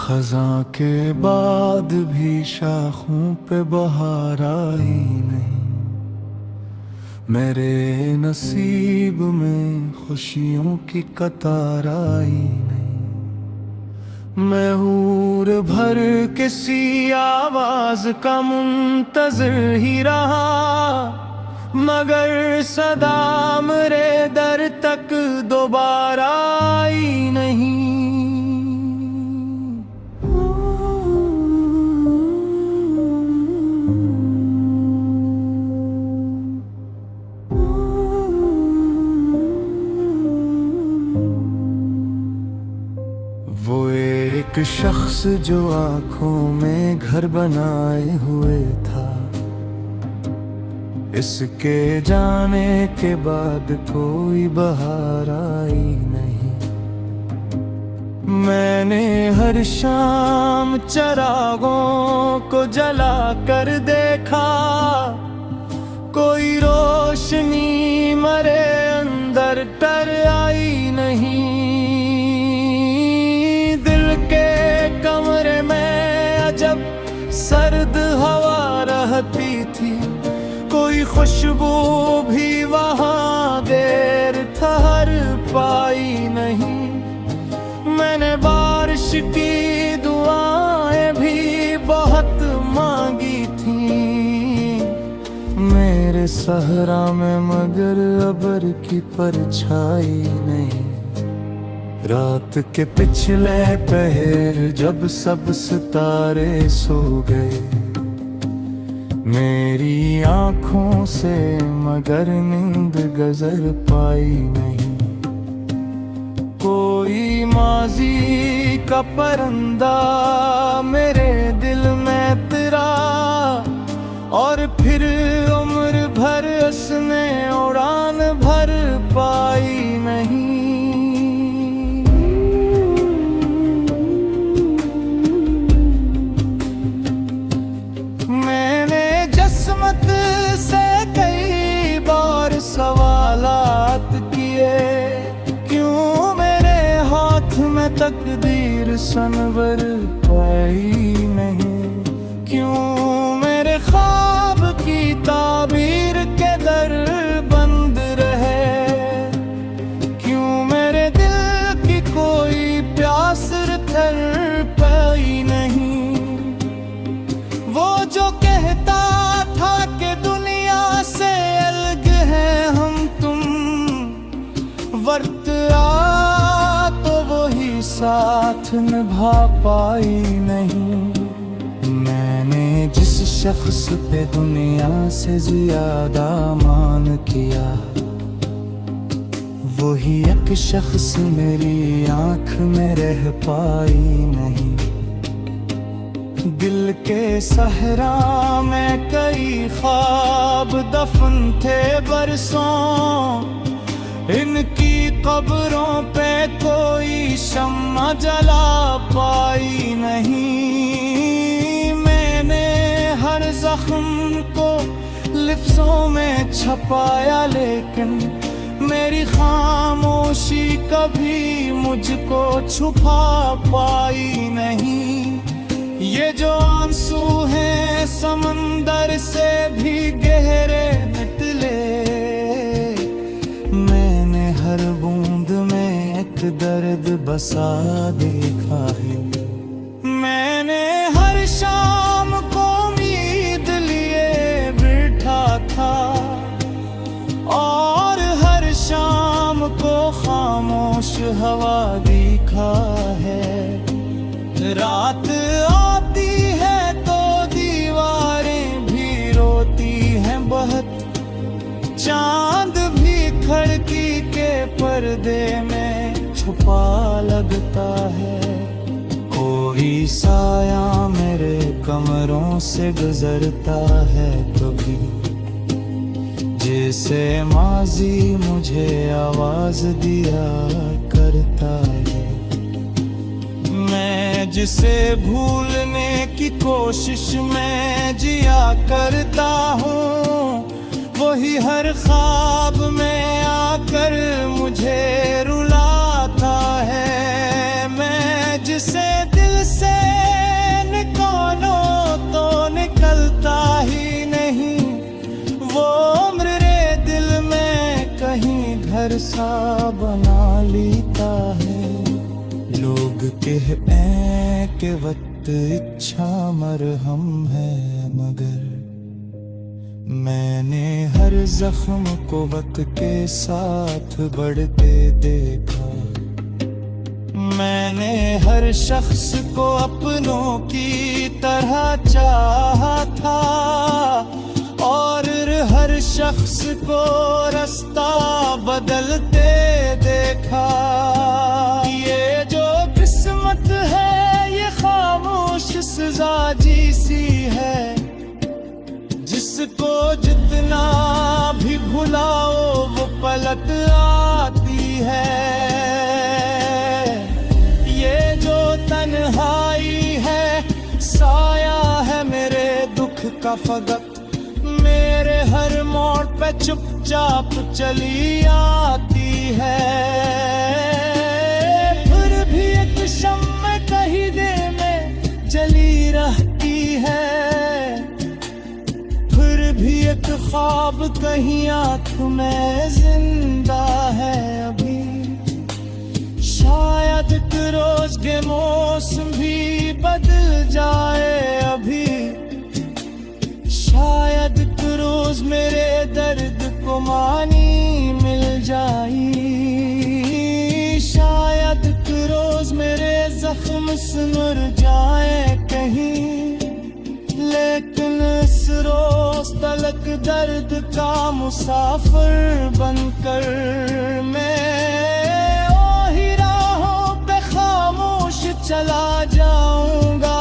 खज़ां के बाद भी शाखों पे बहार आई नहीं। मेरे नसीब में खुशियों की कतार आई नहीं। मैं हूर भर किसी आवाज का मुंतज़िर ही रहा, मगर सदा मेरे दर तक दोबारा आई नहीं। वो एक शख्स जो आंखों में घर बनाए हुए था, इसके जाने के बाद कोई बहार आई नहीं। मैंने हर शाम चिरागों को जला कर देखा, कोई रोशनी मेरे अंदर टर आई नहीं। दिल के कमरे में अजब सर्द हवा रहती थी, कोई खुशबू भी वहाँ देर ठहर पाई नहीं। मैंने बारिश की दुआएं भी बहुत मांगी थी मेरे सहरा में, मगर अबर की परछाई नहीं। रात के पिछले पहर जब सब सितारे सो गए, मेरी आँखों से मगर नींद गजर पाई नहीं। कोई माजी का परिंदा मेरे दिल में तेरा, और फिर उम्र भर उसने उड़ान भर पाई नहीं। मैंने जिस्मत से कई बार सवालात किए, क्यों मेरे हाथ में तकदीर सनवर पाई नहीं। क्यों मेरे ख्वाब की ताबीर के दर बंद रहे, क्यों मेरे दिल की कोई प्यास ठहर पाई नहीं। वो जो कहता था कि दुनिया से अलग है हम तुम, वक्त आ तो वही साथ निभा पाई नहीं। मैंने जिस शख्स पे दुनिया से ज्यादा मान किया, वही एक शख्स मेरी आंख में रह पाई नहीं। दिल के सहरा में कई ख्वाब दफन थे बरसों, इनकी कब्रों पे कोई शम्मा जला पाई नहीं। मैंने हर जख्म को लिफ्ज़ों में छपाया, लेकिन मेरी खामोशी कभी मुझको छुपा पाई नहीं। ये जो आंसू हैं समंदर से भी गहरे निकले, मैंने हर बूंद में एक दर्द बसा देखा है। मैंने हर शाम को उम्मीद लिए बैठा था, और हर शाम को खामोश हवा दिखा है। रात आती है तो दीवारें भी रोती हैं बहुत, चांद भी खिड़की के पर्दे में छुपा लगता है। कोई साया मेरे कमरों से गुजरता है कभी, जैसे माजी मुझे आवाज दिया करता है। मैं जिसे भूलने की कोशिश में जिया करता हूँ, वही हर ख्वाब में आकर मुझे रुलाता है। मैं जिसे दिल से के वक्त इच्छा मरहम है, मगर मैंने हर जख्म को वक्त के साथ बढ़ते देखा। मैंने हर शख्स को अपनों की तरह चाहा था, और हर शख्स को रास्ता बदलते देखा। ये जो किस्मत है ये खामोश सजा सी है, जिसको जितना भी भुलाओ वो पलट आती है। ये जो तन्हाई है साया है मेरे दुख का फकत, मेरे हर मोड़ पे चुपचाप चली आती है। फिर भी एक शम्म कहीं दे में जली रहती है, फिर भी एक ख्वाब कहीं आँख में जिंदा है अभी। शायद एक रोज के मौसम भी बदल जाए अभी, शायद एक रोज मेरे दर्द को मानी मिल जाई, शायद एक रोज मेरे जख्म सुनर जाए कहीं। लेकिन इस रोज तलक दर्द का मुसाफिर बनकर मैं ओही राहों पे खामोश चला जाऊंगा,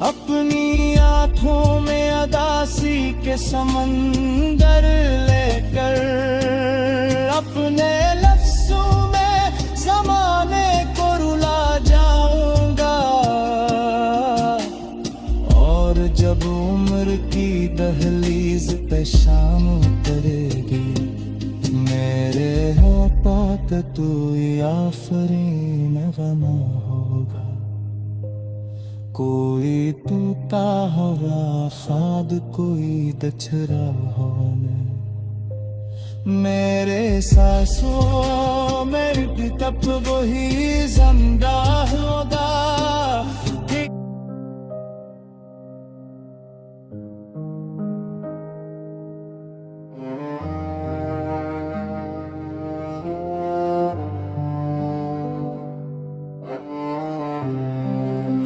अपनी आँखों में अदासी के समंदर लेकर, अपने लफ्ज़ों में ज़माने को रुला जाऊंगा। और जब उम्र की दहलीज पे शाम उतरेगी, मेरे होठों पे तू आफरीन गमा होगा। कोई टूटा हुआ खाद कोई दछरा होने, मेरे सांसों में तब वही जिंदा होगा।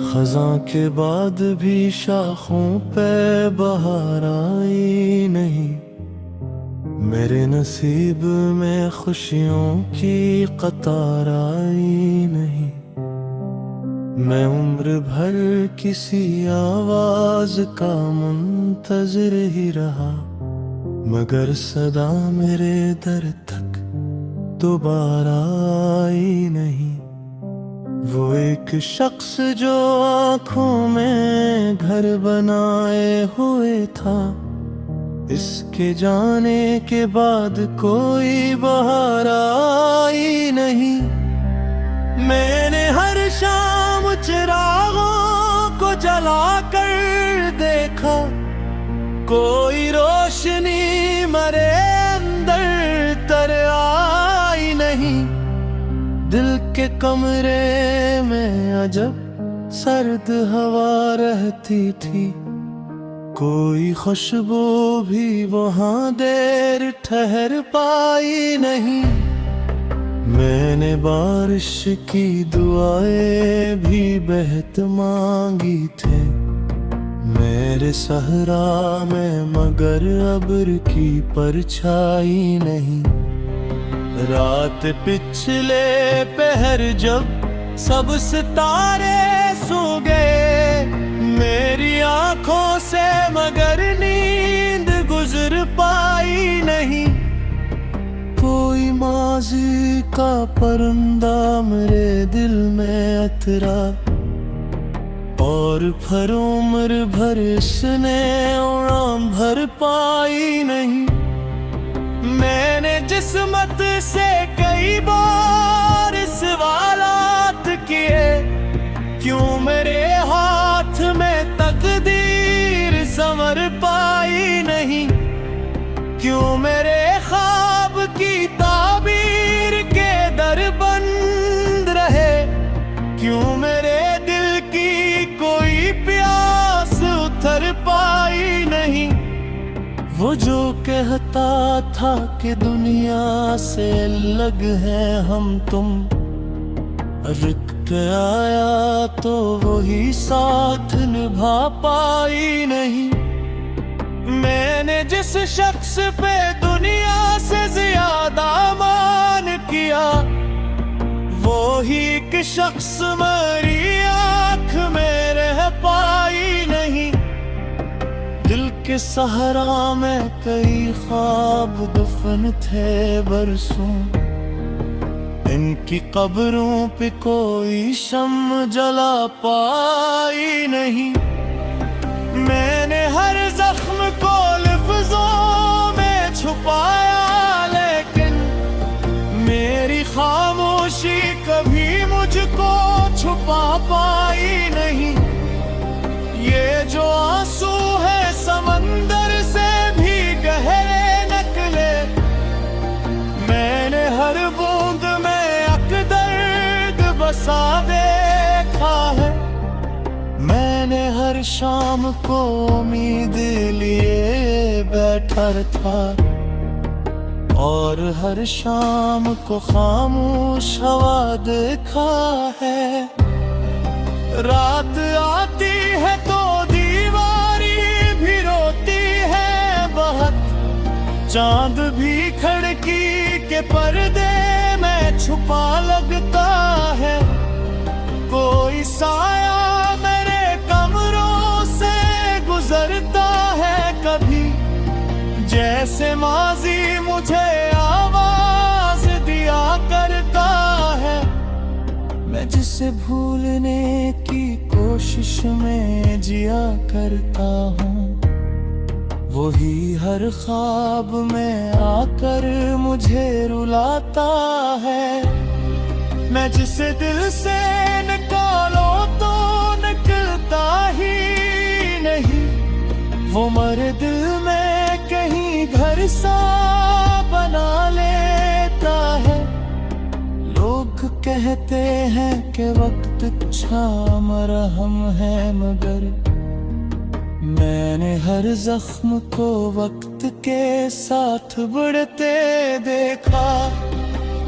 खज़ां के बाद भी शाखों पे बहार आई नहीं, मेरे नसीब में खुशियों की कतार आई नहीं। मैं उम्र भर किसी आवाज का मुंतज़िर ही रहा, मगर सदा मेरे दर तक दोबारा आई नहीं। वो एक शख्स जो आँखों में घर बनाए हुए था, इसके जाने के बाद कोई बहार आई नहीं। मैंने हर शाम चिरागों को जला कर देखा, कोई रोशनी मरे अंदर तर आई नहीं। दिल के कमरे में अजब सर्द हवा रहती थी, कोई खुशबू भी वहाँ देर ठहर पाई नहीं। मैंने बारिश की दुआएं भी बहत मांगी थे मेरे सहरा में, मगर अब्र की परछाई नहीं। रात पिछले पहर जब सब सितारे सो गए, मेरी आंखों से मगर नींद गुजर पाई नहीं। कोई माजी का परिंदा मेरे दिल में अतरा, और फिर उम्र भर इसने उड़ान भर पाई नहीं। मैंने जिस्मत से कई बार सवालात किए, क्यों मेरे हाथ में तकदीर संवर पाई नहीं, क्यों मेरे ख्वाब की ताबीर के दर बंद रहे। जो कहता था कि दुनिया से अलग है हम तुम, रुक आया तो वही साथ निभा पाई नहीं। मैंने जिस शख्स पे दुनिया से ज्यादा मान किया, वो ही एक शख्स मेरी आँख में रह पाई नहीं। दिल के सहारा में कई ख्वाब दफन थे बरसों, इनकी कब्रों पे कोई शम्म जला पाई नहीं। मैंने हर जख्म को लफ्जों में छुपाया, लेकिन मेरी खामोशी कभी मुझको छुपा पाई नहीं। ये जो आंसू है समंदर से भी गहरे निकले, मैंने हर बूंद में अकदर्द बसा देखा है। मैंने हर शाम को उम्मीद लिए बैठा था, और हर शाम को खामोश हवा देखा है। रात आती है तो दीवारी भी रोती है बहुत, चांद भी खिड़की के पर्दे में छुपा लगता है। कोई साया मेरे कमरों से गुजरता है कभी, जैसे माजी मुझे आवाज दिया करता है। मैं जिसे भूलने की कोशिश में जिया करता हूँ, वही हर ख्वाब में आकर मुझे रुलाता है। मैं जिसे दिल से निकालो तो निकलता ही नहीं, वो मरे दिल में कहीं घर सा बना लेता है। लोग कहते हैं कि वक्त अच्छा मरहम है, मगर मैंने हर जख्म को वक्त के साथ बढ़ते देखा।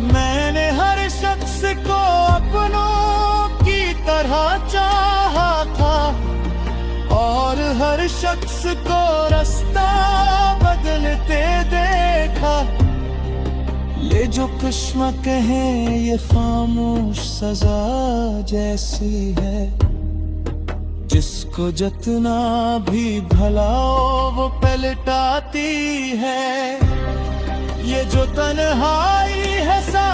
मैंने हर शख्स को अपनों की तरह चाहा था, और हर शख्स को रास्ता बदलते देखा। ये जो कश्मा कहें ये खामोश सजा जैसी है, जिसको जितना भी भलाओ वो पलटाती है। ये जो तन्हाई है सा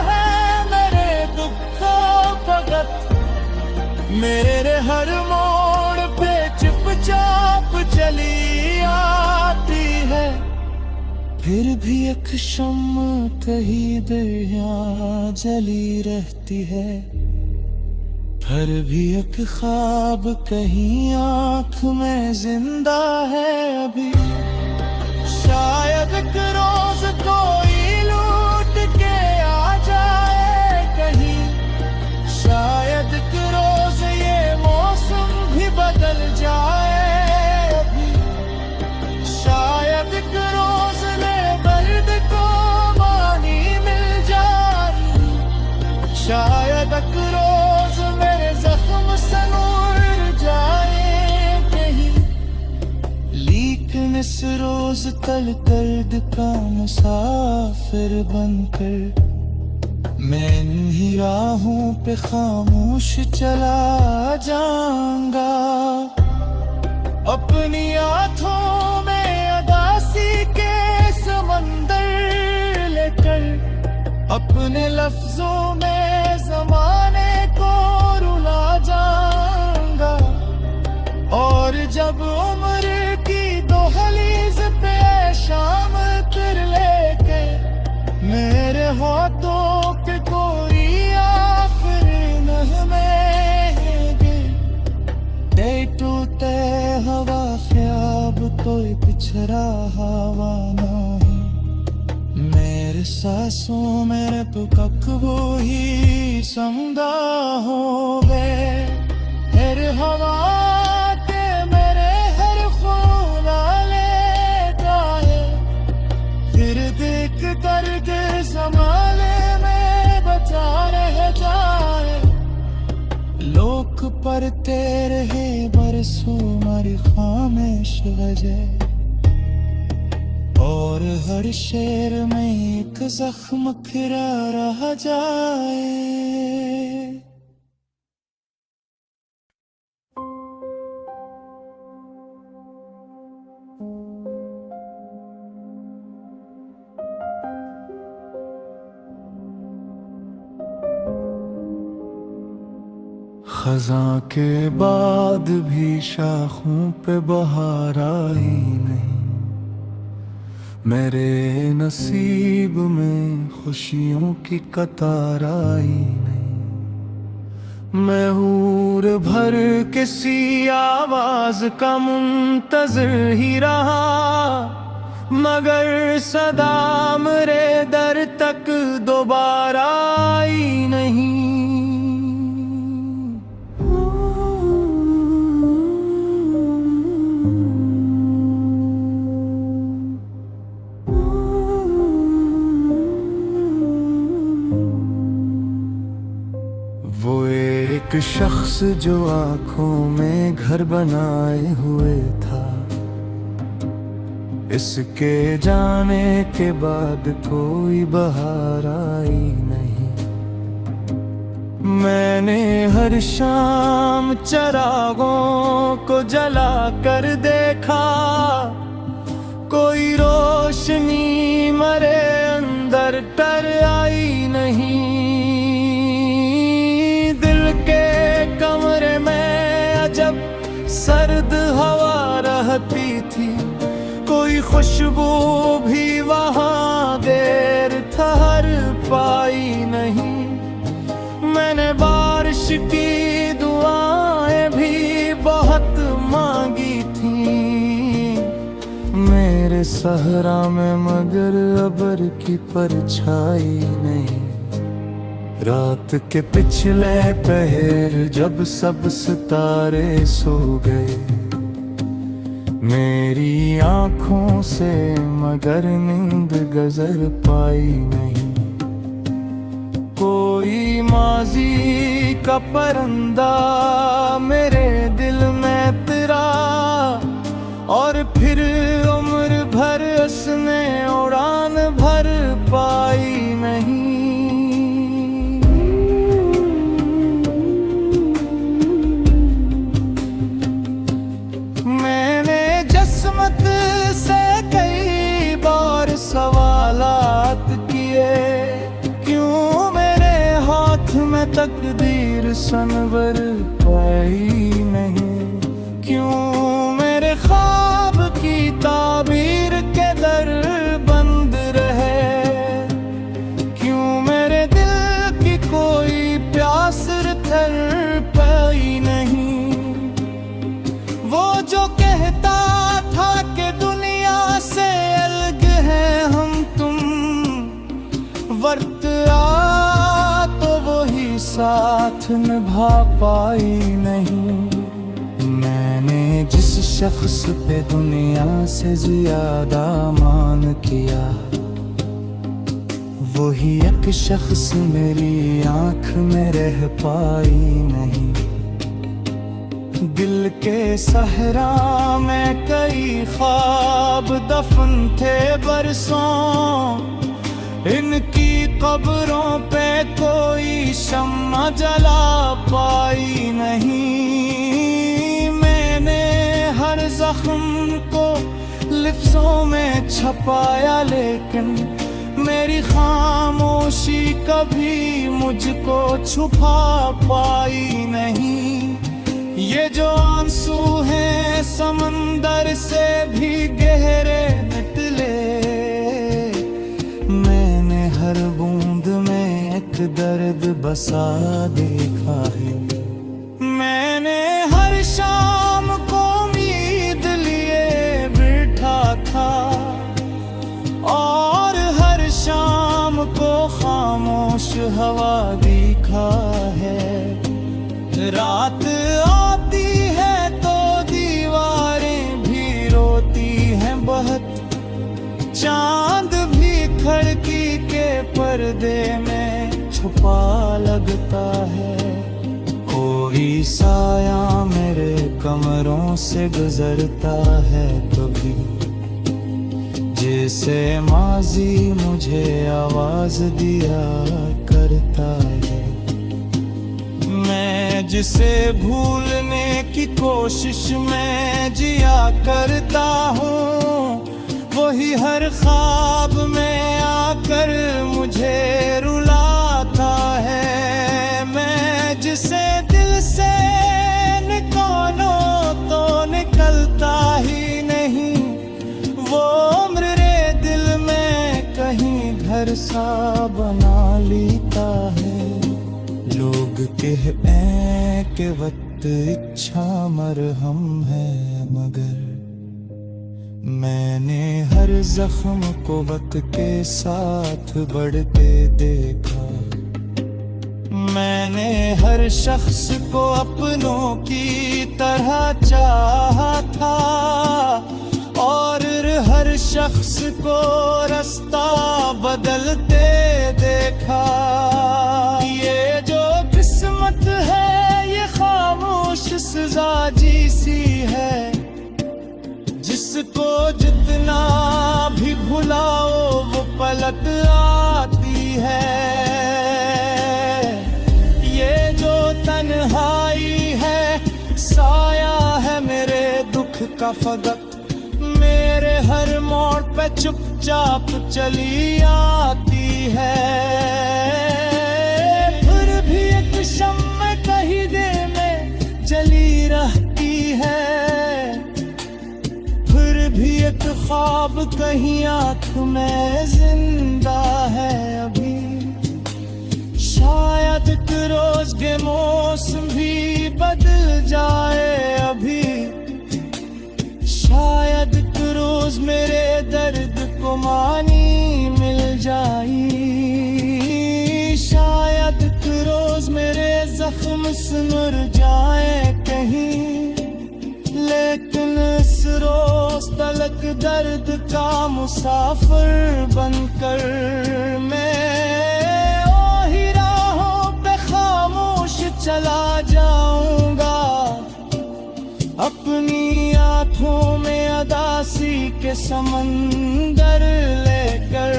है मेरे दुखों भगत, मेरे हर मोड़ पे चुपचाप चली आती है। फिर भी एक शम्म कहीं दर यहाँ जली रहती है, फिर भी एक ख्वाब कहीं आँख में जिंदा है अभी। शायद एक रोज कोई लूट के आ जाए कहीं, शायद एक रोज ये मौसम भी बदल जाए अभी। शायद एक रोज ले दर्द को मानी मिल जाए, शायद एक रोज मेरे जख्म से नूर जाए कहीं। लेकिन इस रोज तल दर्द का मुसाफिर बनकर मैं इन्हीं राहों पे खामोश चला जाऊंगा। अपनी आँखों में अदासी के समंदर लेकर, अपने लफ्जों में जमाने को रुला जाऊंगा। और जब उम्र की दोहलीज पे शाम कर लेके मेरे हाथों के कोई आखिरी नगमे दे टूटे हवा ख्याब तो पिछड़ा हवा नहीं। मेरे सांसों मेरे तो कक वो ही समदा हो गए। हर हवा के मेरे हर खून लेता रहे बरसों मेरी खामोश वजह, और हर शेर में एक जख्म खिरा रह जाए। खज़ां के बाद भी शाखों पे बहार आई नहीं, मेरे नसीब में खुशियों की कतार आई नहीं। मैं हूर भर किसी आवाज का मुंतज़िर ही रहा, मगर सदा मेरे दर तक दोबारा आई नहीं। वो एक शख्स जो आंखों में घर बनाए हुए था, इसके जाने के बाद कोई बहार आई नहीं। मैंने हर शाम चिरागों को जला कर देखा, कोई रोशनी मेरे अंदर टर आई नहीं। कमरे में अजब सर्द हवा रहती थी, कोई खुशबू भी वहाँ देर ठहर पाई नहीं। मैंने बारिश की दुआएं भी बहुत मांगी थी मेरे सहरा में, मगर अबर की परछाई नहीं। रात के पिछले पहर जब सब सितारे सो गए, मेरी आंखों से मगर नींद गजर पाई नहीं। कोई माजी का परिंदा मेरे दिल में तिरा, और फिर उम्र भर उसने उड़ान भर पाई नहीं। से कई बार सवालात किए, क्यों मेरे हाथ में तकदीर सनवर पाई नहीं। क्यों मेरे ख्वाब की ताबीर के दर बंद रहे, क्यों मेरे दिल की कोई प्यास थर पाई नहीं। वो जो कहता था कि दुनिया से अलग है हम तुम, वक्त आ तो वही साथ निभा पाई नहीं। मैंने जिस शख्स पे दुनिया से ज्यादा मान किया, वही एक शख्स मेरी आंख में रह पाई नहीं। दिल के सहरा में कई ख्वाब दफन थे बरसों, इनकी कब्रों पे कोई शम्मा जला पाई नहीं। मैंने हर जख्म को लिफ्ज़ों में छपाया, लेकिन मेरी खामोशी कभी मुझको छुपा पाई नहीं। ये जो आंसू हैं समंदर से भी गहरे निकले, मैंने हर बूंद में एक दर्द बसा देखा है। मैंने हर शाम को उम्मीद लिए बैठा था, और हर शाम को खामोश हवा दिखा है। रात आती है तो दीवारें भी रोती हैं बहुत, चांद भी खिड़की के पर्दे में छुपा लगता है। कोई साया मेरे से गुजरता है कभी, जैसे माजी मुझे आवाज दिया करता है। मैं जिसे भूलने की कोशिश में जिया करता हूँ, वही हर ख्वाब में आकर मुझे रुलाता है। मैं जिसे दिल से निकालो तो निकलता ही नहीं, वो उम्र दिल में कहीं घर सा बना लेता है। लोग कहते के वक्त इच्छा मरहम है, मगर मैंने हर जख्म को वक्त के साथ बढ़ते देखा। मैंने हर शख्स को अपनों की तरह चाहा था, और हर शख्स को रास्ता बदलते देखा। ये जो किस्मत है ये खामोश सजा सी है, जिसको जितना भी भुलाओ वो पलट आती है। ये जो तन्हाई है साया है मेरे दुख का फगत, मेरे हर मोड़ पे चुपचाप चली आती है। फिर भी एक शम्म कहीं दे में जली रहती है, फिर भी एक ख्वाब कहीं आँख में जिंदा है अभी। शायद एक रोज के मौसम भी बदल जाए अभी, शायद एक रोज मेरे दर्द को मानी मिल जाई, शायद एक रोज मेरे जख्म सुनर जाए कहीं। लेकिन इस रोज तलक दर्द का मुसाफिर बनकर मैं ओही राहों पे खामोश चला जाऊंगा, अपनी आंखों में अदासी के समंदर लेकर।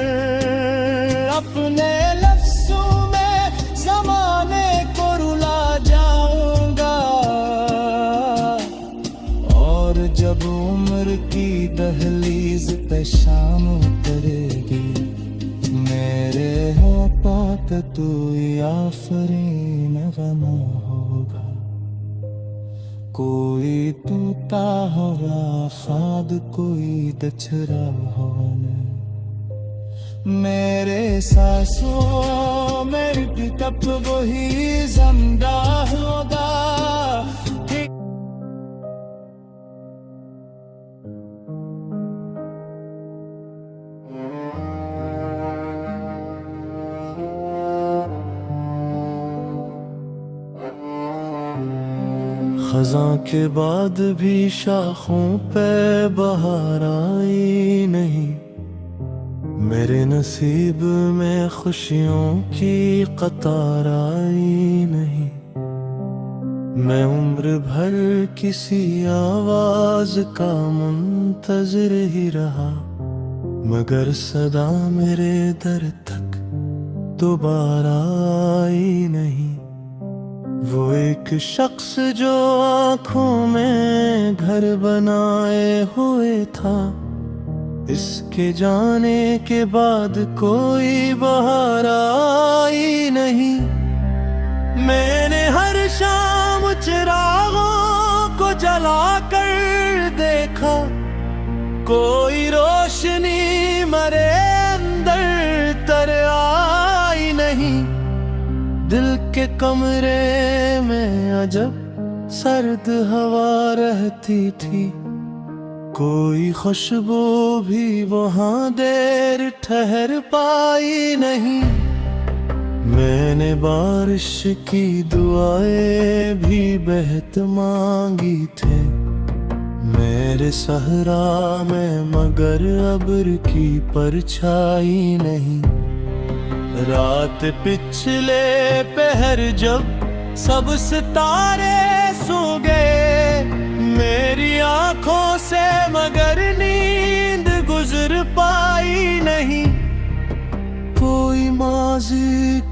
अपने लफ्ज़ों में ज़माने को रुला जाऊंगा, और जब उम्र की दहलीज पे शाम उतरेगी, मेरे होठों पे तू आफरीन गमा होगा। कोई तूता होगा खाद कोई दछरा होने, मेरे सांसों मेरी भी तब वही जिंदा होगा। खज़ां के बाद भी शाखों पे बहार आई नहीं, मेरे नसीब में खुशियों की कतार आई नहीं। मैं उम्र भर किसी आवाज का मुंतज़िर ही रहा, मगर सदा मेरे दर तक दोबारा आई नहीं। वो एक शख्स जो आँखों में घर बनाए हुए था, इसके जाने के बाद कोई बहार आई नहीं। मैंने हर शाम चिरागों को जलाकर देखा, कोई रोशनी मरे अंदर तर आई नहीं। दिल के कमरे में अजब सर्द हवा रहती थी, कोई खुशबू भी वहाँ देर ठहर पाई नहीं। मैंने बारिश की दुआएं भी बहत मांगी थे मेरे सहरा में, मगर अब्र की परछाई नहीं। रात पिछले पहर जब सब सितारे सो गए, मेरी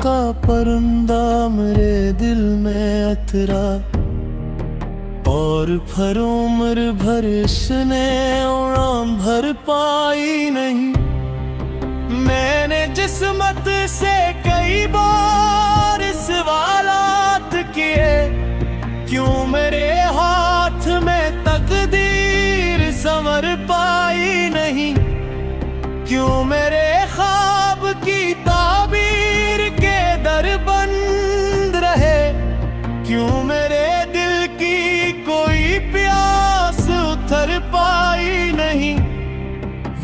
का परिंदा मेरे दिल में अतरा, और भर उम्र भर इसने उड़ान भर पाई नहीं। मैंने जिस्मत से कई बार सवालात किए, क्यों मेरे हाथ में तकदीर संवर पाई नहीं। क्यों मेरे ख्वाब की ताबीर के दर बंद रहे, क्यों मेरे दिल की कोई प्यास उतर पाई नहीं।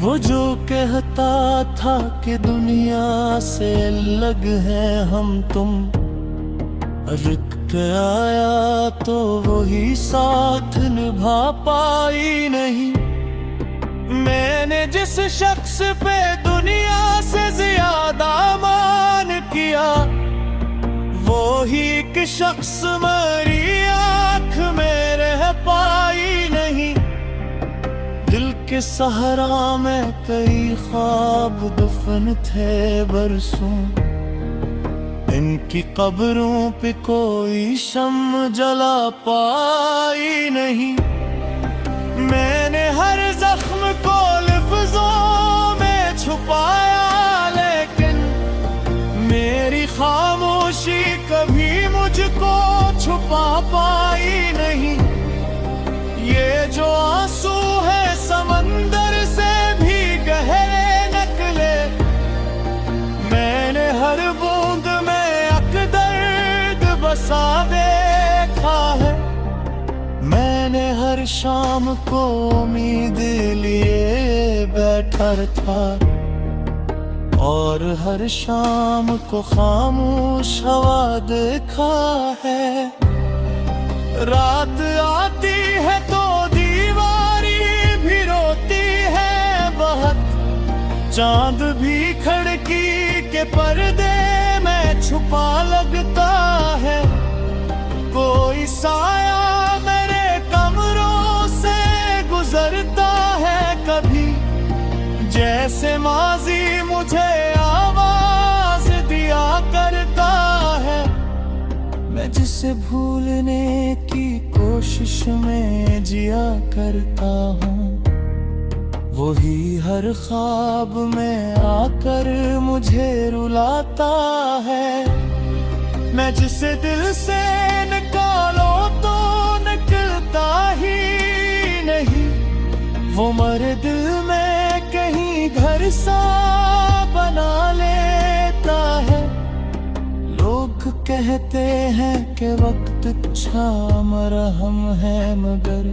वो जो कहता था कि दुनिया से अलग है हम तुम, रुक के आया तो वही साथ निभा पाई नहीं। मैंने जिस शख्स पे दुनिया से ज्यादा मान किया, वो ही एक शख्स मेरी आँख में रह पाई नहीं। दिल के सहारा में कई ख्वाब दफन थे बरसों, इनकी कब्रों पे कोई शम्म जला पाई नहीं। मैंने हर जख्म को लफ्जों में छुपाया, लेकिन मेरी खामोशी कभी मुझको छुपा पाई नहीं। ये जो आंसू है समंदर से भी गहरे निकले, मैंने हर बूंद में अकदर्द बसा देखा है। मैंने हर शाम को उम्मीद लिए बैठा था, और हर शाम को खामोश हवा देखा है। रात आती है तो दीवारी भी रोती है बहुत, चांद भी खिड़की के पर्दे में छुपा लगता है। कोई साया मेरे कमरों से गुजरता है कभी, जैसे माजी मुझे आवाज दिया करता है। मैं जिसे भूलने की कोशिश में जिया करता हूँ, वही हर ख्वाब में आकर मुझे रुलाता है। मैं जिसे दिल से निकालो तो निकलता ही नहीं, वो मेरे दिल में कहीं घर सा बना लेता है। लोग कहते हैं कि वक्त अच्छा मरहम है, मगर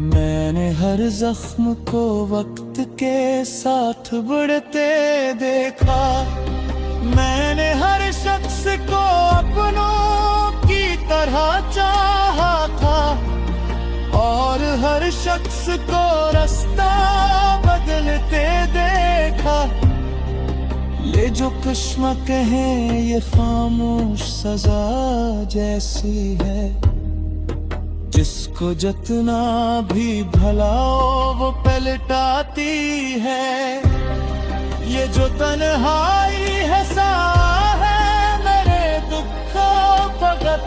मैंने हर जख्म को वक्त के साथ बढ़ते देखा। मैंने हर शख्स को अपनों की तरह चाहा था, और हर शख्स को रास्ता बदलते देखा। ले जो कश्मा कहें ये खामोश सजा जैसी है, जिसको जितना भी भलाओ वो पलटाती है। ये जो तन्हाई है सा है मेरे दुखों भगत,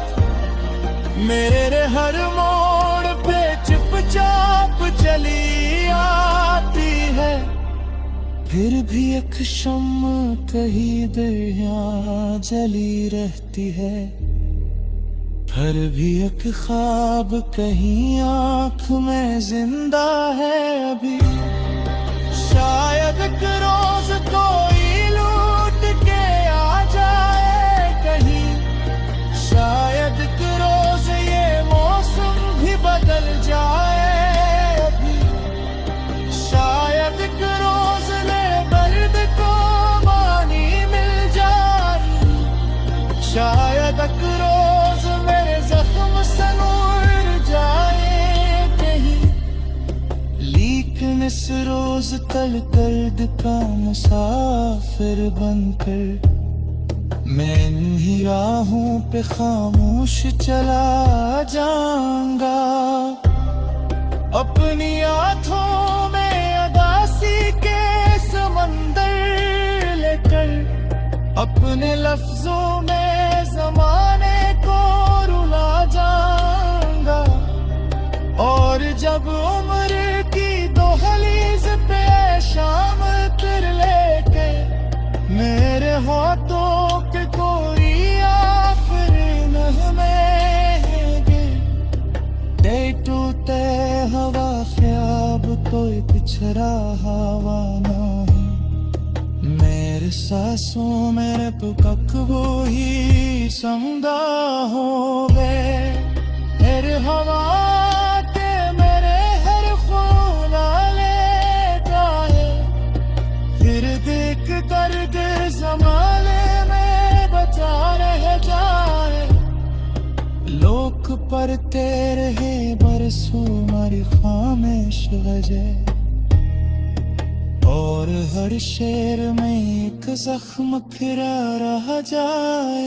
मेरे हर मोड़ पे चुपचाप चली आती है। फिर भी एक शम्म कहीं दर यहाँ जली रहती है, फिर भी एक ख्वाब कहीं आँख में जिंदा है अभी। शायद एक रोज कोई लूट के आ जाए कहीं, शायद एक रोज ये मौसम भी बदल जाए अभी। शायद एक रोज ले दर्द को मानी मिल जाए, शायद एक रोज मेरे जख्म से नूर जाए कहीं। लेकिन इस रोज तल दर्द का मुसाफिर बनकर मैं इन्हीं राहों पे खामोश चला जाऊंगा। अपनी आँखों में अदासी के समंदर लेकर अपने लफ्जों में जमाने को रुला जाऊंगा, और जब उम्र की दोहलीज पे शाम फिर लेके मेरे हाथों के कोई आखिरी नगमे दे टूटे हवा ख्याब तो पिछड़ा हवा ना मेरे सांसों में पुकक वो ही समदा हो गए मेरे हवा के मेरे हर खूना ले जाए, फिर देख कर के ज़माने में बचा रह जाए। लोक पर तेरे बरसों मरी खामिश गजे, और हर शेर में एक जख्म फिरा रह जाए।